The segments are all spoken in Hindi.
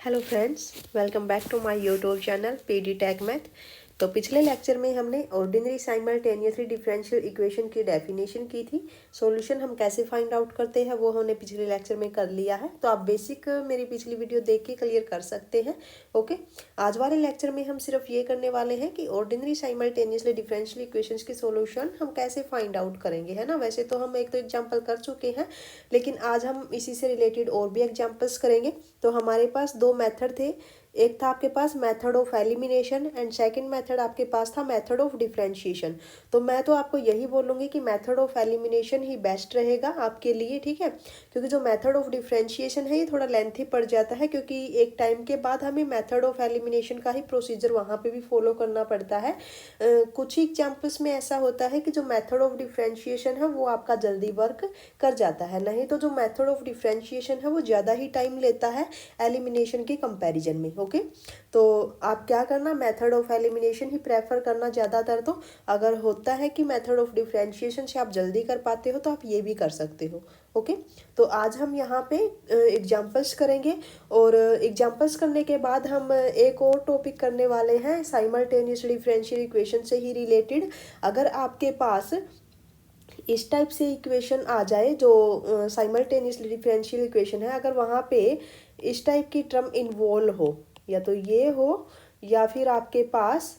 Hello friends, welcome back to my YouTube channel PD tech math. तो पिछले लेक्चर में हमने ऑर्डिनरी साइमल्टेनियसली डिफरेंशियल इक्वेशन की डेफिनेशन की थी। सॉल्यूशन हम कैसे फाइंड आउट करते हैं वो हमने पिछले लेक्चर में कर लिया है, तो आप बेसिक मेरी पिछली वीडियो देख के क्लियर कर सकते हैं। ओके, आज वाले लेक्चर में हम सिर्फ ये करने वाले हैं कि ऑर्डिनरी साइमल्टेनियसली डिफरेंशियल इक्वेशंस के सॉल्यूशन हम कैसे फाइंड आउट करेंगे, है ना। वैसे तो हम एक तो एग्जाम्पल कर चुके हैं, लेकिन आज हम इसी से रिलेटेड और भी एग्जाम्पल्स करेंगे। तो हमारे पास दो मेथड थे, एक था आपके पास method of elimination and second method आपके पास था मेथड ऑफ डिफरेंशिएशन। तो मैं तो आपको यही बोलूँगी कि method of elimination he best रहेगा आपके लिए, ठीक है। क्योंकि जो मेथड ऑफ डिफरेंशिएशन है ये थोड़ा लेंथी पड़ जाता है, क्योंकि एक टाइम के बाद हमें मेथड ऑफ एलिमिनेशन का ही प्रोसीजर वहाँ पे भी फॉलो करना पड़ता है। कुछ ही एग्जाम्पल्स में ऐसा होता है कि जो मेथड ऑफ डिफरेंशिएशन है वो आपका जल्दी वर्क कर जाता है, नहीं तो जो मेथड ऑफ डिफरेंशिएशन है वो ज़्यादा ही टाइम लेता है एलिमिनेशन के कंपैरिजन में। ओके, तो आप क्या करना, method of elimination he prefer करना ज़्यादातर। तो अगर होता है कि मेथड ऑफ डिफरेंशिएशन से आप जल्दी कर पाते हो तो आप ये भी कर सकते हो। ओके, तो आज हम यहाँ पे एग्जाम्पल्स करेंगे, और एग्जाम्पल्स करने के बाद हम एक और टॉपिक करने वाले हैं साइमल्टेनियस डिफरेंशियल इक्वेशन से ही रिलेटेड। अगर आपके पास इस टाइप से इक्वेशन आ जाए जो साइमल्टेनियसली डिफरेंशियल इक्वेशन है, अगर वहाँ पे इस टाइप की टर्म इन्वॉल्व हो, या तो ये हो या फिर आपके पास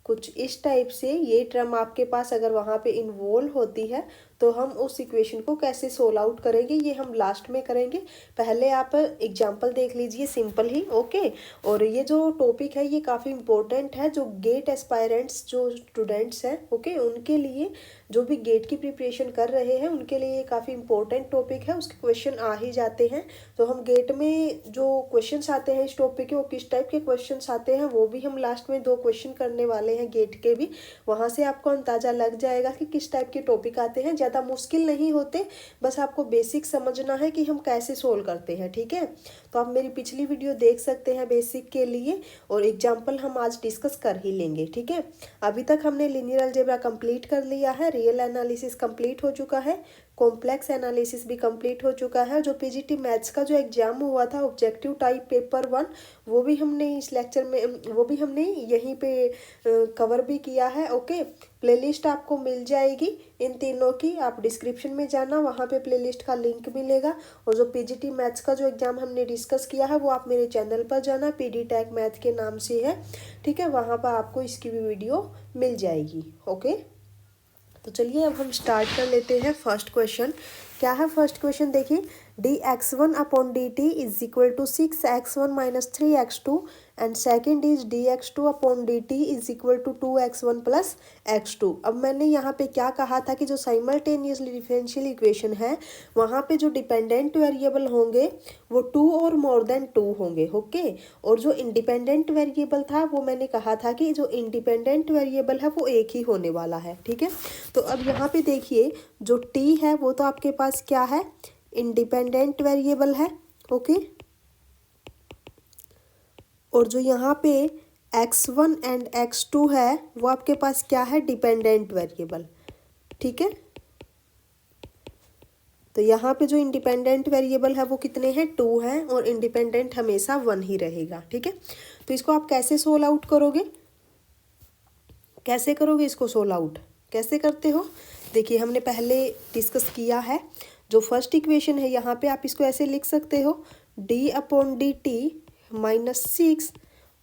कुछ इस टाइप से ये टर्म आपके पास अगर वहाँ पे इन्वॉल्व होती है, तो हम उस इक्वेशन को कैसे सोल्व आउट करेंगे ये हम लास्ट में करेंगे। पहले आप एग्जांपल देख लीजिए सिंपल ही। ओके, और ये जो टॉपिक है ये काफ़ी इम्पोर्टेंट है, जो गेट एस्पायरेंट्स जो स्टूडेंट्स हैं, ओके, उनके लिए, जो भी गेट की प्रिपरेशन कर रहे हैं उनके लिए ये काफ़ी इंपॉर्टेंट टॉपिक है। उसके क्वेश्चन आ ही जाते हैं, तो हम गेट में जो क्वेश्चंस आते हैं इस टॉपिक के वो किस टाइप के क्वेश्चंस आते हैं वो भी हम लास्ट में दो क्वेश्चन करने वाले हैं गेट के भी। वहाँ से आपको अंदाज़ा लग जाएगा कि किस टाइप के टॉपिक आते हैं। ज़्यादा मुश्किल नहीं होते, बस आपको बेसिक समझना है कि हम कैसे सोल्व करते हैं, ठीक है। तो आप मेरी पिछली वीडियो देख सकते हैं बेसिक के लिए, और एग्जाम्पल हम आज डिस्कस कर ही लेंगे, ठीक है। अभी तक हमने लीनियर अलजेब्रा कंप्लीट कर लिया है, रियल एनालिसिस कंप्लीट हो चुका है, कॉम्प्लेक्स एनालिसिस भी कंप्लीट हो चुका है। जो पीजीटी मैथ्स का जो एग्जाम हुआ था ऑब्जेक्टिव टाइप पेपर 1, वो भी हमने इस लेक्चर में, वो भी हमने यहीं पे कवर भी किया है। ओके, प्लेलिस्ट आपको मिल जाएगी इन तीनों की, आप डिस्क्रिप्शन में जाना, वहाँ पे प्लेलिस्ट का लिंक मिलेगा। और जो पीजीटी मैथ्स का जो एग्जाम हमने डिस्कस किया है वो आप मेरे चैनल पर जाना, पीडी टेक मैथ के नाम से है, ठीक है। वहाँ पर आपको इसकी भी वीडियो मिल जाएगी। ओके, तो चलिए अब हम स्टार्ट कर लेते हैं। फर्स्ट क्वेश्चन क्या है, फर्स्ट क्वेश्चन देखिए, dx1 upon dt is equal to 6x1 minus 3x2 and second is dx2 upon dt is equal to 2x1 plus x2। अब मैंने यहाँ पे क्या कहा था कि जो साइमल्टेनियसली डिफरेंशियल इक्वेशन है वहाँ पे जो डिपेंडेंट वेरिएबल होंगे वो 2 और मोर देन 2 होंगे। ओके, और जो इंडिपेंडेंट वेरिएबल था वो मैंने कहा था कि जो इंडिपेंडेंट वेरिएबल है वो एक ही होने वाला है, ठीक है। तो अब यहाँ पे देखिए जो t है वो तो आपके पास क्या है, इंडिपेंडेंट वेरिएबल है। ओके, और जो यहाँ पे x1 एंड x2 है वो आपके पास क्या है, डिपेंडेंट वेरिएबल, ठीक है। तो यहाँ पे जो इंडिपेंडेंट वेरिएबल है वो कितने हैं, 2 हैं, और इंडिपेंडेंट हमेशा 1 ही रहेगा, ठीक है। तो इसको आप कैसे सोल्व आउट करोगे, कैसे करोगे इसको सोल्व आउट, कैसे करते हो, देखिए हमने पहले डिस्कस किया है। जो फर्स्ट इक्वेशन है यहाँ पे आप इसको ऐसे लिख सकते हो, d upon D T minus 6,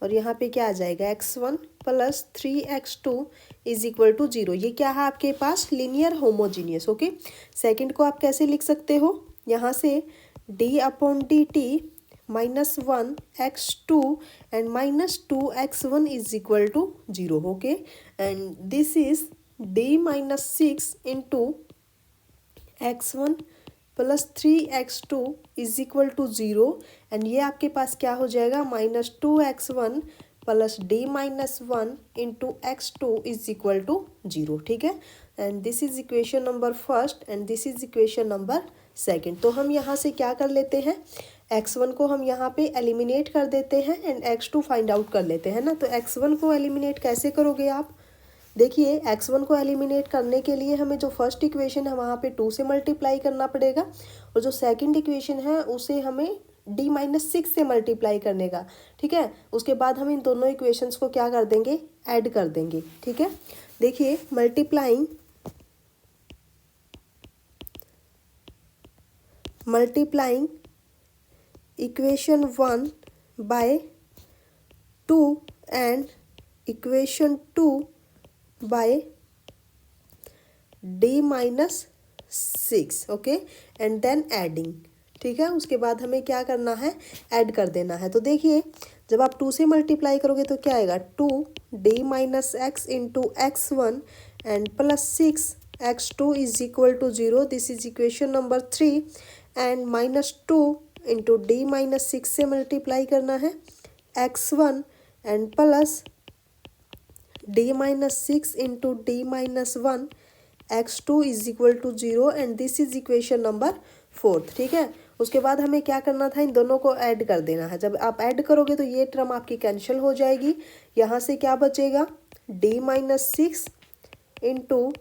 और यहाँ पे क्या आ जाएगा, x1 plus 3x2 is equal to 0। ये क्या है आपके पास, लीनियर होमोजीनियस। ओके, सेकंड को आप कैसे लिख सकते हो, यहाँ से d upon D T minus 1x2 and minus 2x1 is equal to 0। Okay, and this is d minus 6 into x1 plus 3x2 is equal to 0, and ये आपके पास क्या हो जाएगा, minus 2x1 plus d minus 1 into x2 is equal to 0, ठीक है। And this is equation number first and this is equation number second. तो हम यहाँ से क्या कर लेते हैं, x1 को हम यहाँ पे एलिमिनेट कर देते हैं एंड x2 फाइंड आउट कर लेते हैं ना। तो x1 को एलिमिनेट कैसे करोगे आप, देखिए x1 को एलिमिनेट करने के लिए हमें जो फर्स्ट इक्वेशन है वहाँ पे 2 से मल्टीप्लाई करना पड़ेगा, और जो सेकंड इक्वेशन है उसे हमें D-6 से मल्टीप्लाई करने का, ठीक है। उसके बाद हम इन दोनों इक्वेशंस को क्या कर देंगे, ऐड कर देंगे, ठीक है। देखिए multiplying equation 1 by 2 and equation 2 by D-6, okay, and then adding, ठीक है। उसके बाद हमें क्या करना है, ऐड कर देना है। तो देखिए जब आप 2 से मल्टीप्लाई करोगे तो क्या आएगा, 2D-x into x1 and plus 6x2 is equal to 0, this is equation number 3, and -2 into D-6 से मल्टीप्लाई करना है x1 and plus D-6 into D-1 x2 is equal to 0, and this is equation number 4, ठीक है। उसके बाद हमें क्या करना था, इन दोनों को ऐड कर देना है। जब आप ऐड करोगे तो ये टर्म आपकी कैंसिल हो जाएगी। यहाँ से क्या बचेगा, D-6 इंटू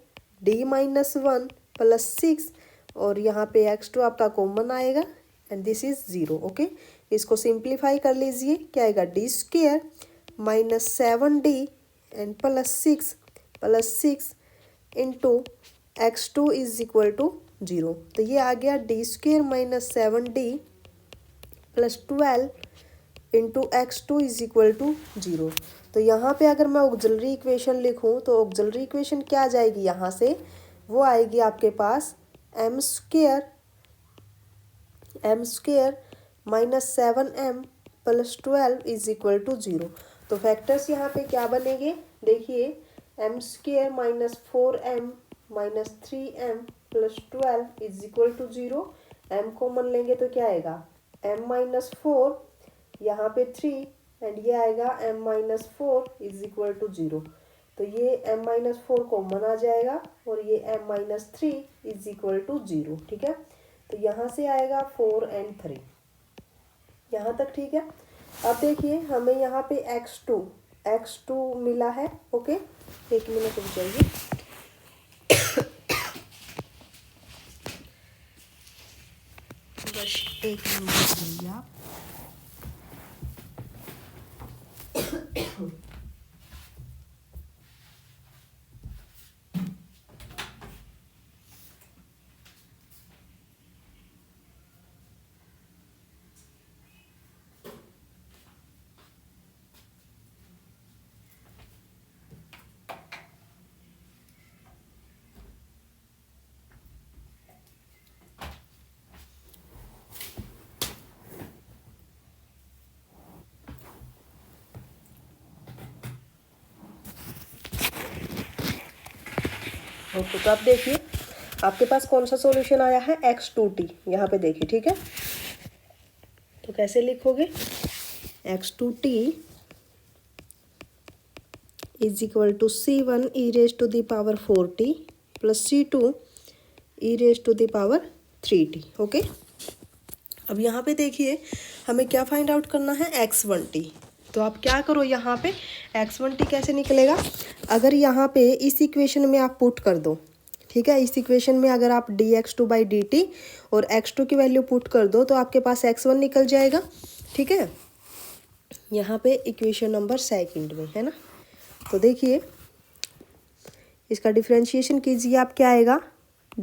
D-1 प्लस 6, और यहाँ पे x2 आपका कॉमन आएगा, एंड दिस इज 0, ओके। इसको सिंप्लीफाई कर लीजिए, क्या आएगा, D² minus 7D and plus 6 into x2 is equal to 0। तो ये आ गया D² minus 7D plus 12 into x2 is equal to 0। तो यहाँ पे अगर मैं ऑक्सिलरी इक्वेशन लिखूँ तो ऑक्सिलरी इक्वेशन क्या आ जाएगी, यहाँ से वो आएगी आपके पास m² minus 7m plus 12 is equal to 0। तो फैक्टर्स यहाँ पे क्या बनेंगे, देखिए m² minus 4m minus 3m plus 12 is equal to 0। m common लेंगे तो क्या आएगा, m माइनस 4, यहाँ पे 3, एंड ये आएगा m minus 4 is equal to 0। तो ये m माइनस 4 कॉमन आ जाएगा, और ये m minus 3 is equal to 0, ठीक है। तो यहाँ से आएगा 4 एंड 3, यहाँ तक ठीक है। अब देखिए हमें यहाँ पे x2 मिला है, ओके। एक मिनट रुक जाइए, बस एक मिनट भैया। ओके, तो आप देखिए आपके पास कौन सा सॉल्यूशन आया है, x2t, यहाँ पे देखिए, ठीक है। तो कैसे लिखोगे, x2t is equal to c1 e raise to the power 4t plus c2 e raise to the power 3t, okay. अब यहाँ पे देखिए हमें क्या फाइंड आउट करना है, x1t। तो आप क्या करो, यहाँ पे x1t कैसे निकलेगा, अगर यहाँ पे इस इक्वेशन में आप पुट कर दो, ठीक है। इस इक्वेशन में अगर आप dx2/dt और x2 की वैल्यू पुट कर दो तो आपके पास x1 निकल जाएगा, ठीक है। यहाँ पे इक्वेशन नंबर 2 में है ना। तो देखिए इसका डिफ्रेंशिएशन कीजिए, आप क्या आएगा,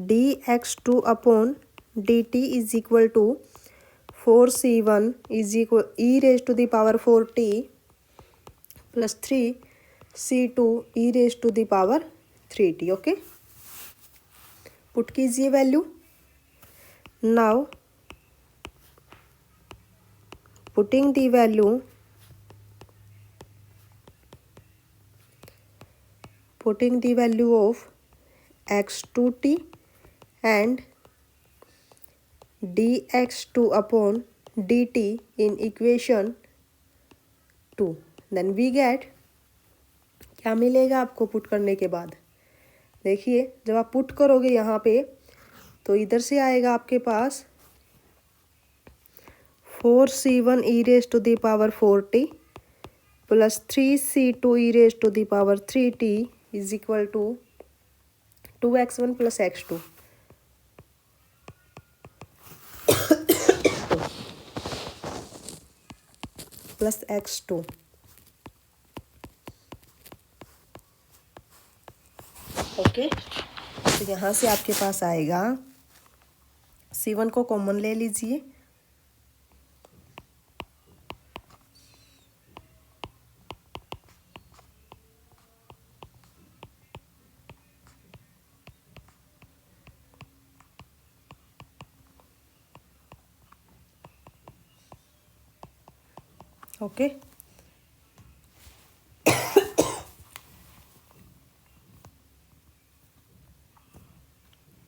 dx2/dt is equal to 4c1 is equal e raise to the power 4t plus 3c2 e raise to the power 3t, okay. Put कीजिए value, now putting the value of x2t and dx2/dt in equation 2, then we get, क्या मिलेगा आपको पुट करने के बाद, देखिए जब आप पुट करोगे यहाँ पे तो इधर से आएगा आपके पास 4c1 e raise to the power 4t plus 3c2 e raise to the power 3t is equal to 2x1 plus x2। Plus x2। Okay, तो यहाँ से आपके पास आएगा C1 को कॉमन ले लीजिए, ओके।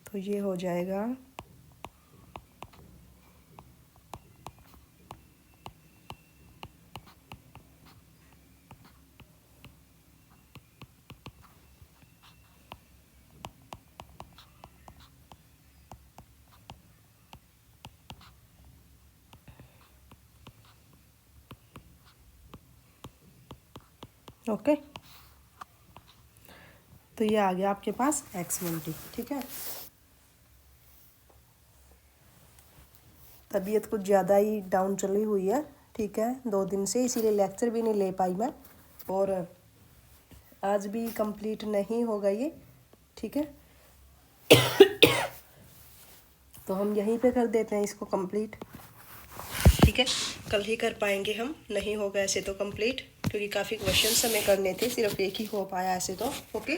तो ये हो जाएगा ओके। तो ये आ गया आपके पास x1t, ठीक है। तबीयत कुछ ज़्यादा ही डाउन चली हुई है, ठीक है, 2 दिन से, इसीलिए लेक्चर भी नहीं ले पाई मैं, और आज भी कंप्लीट नहीं होगा ये, ठीक है। तो हम यहीं पे कर देते हैं इसको कंप्लीट, ठीक है। कल ही कर पाएंगे हम, नहीं होगा ऐसे तो कंप्लीट, क्योंकि काफ़ी क्वेश्चंस हमें करने थे, सिर्फ एक ही हो पाया ऐसे तो, ओके।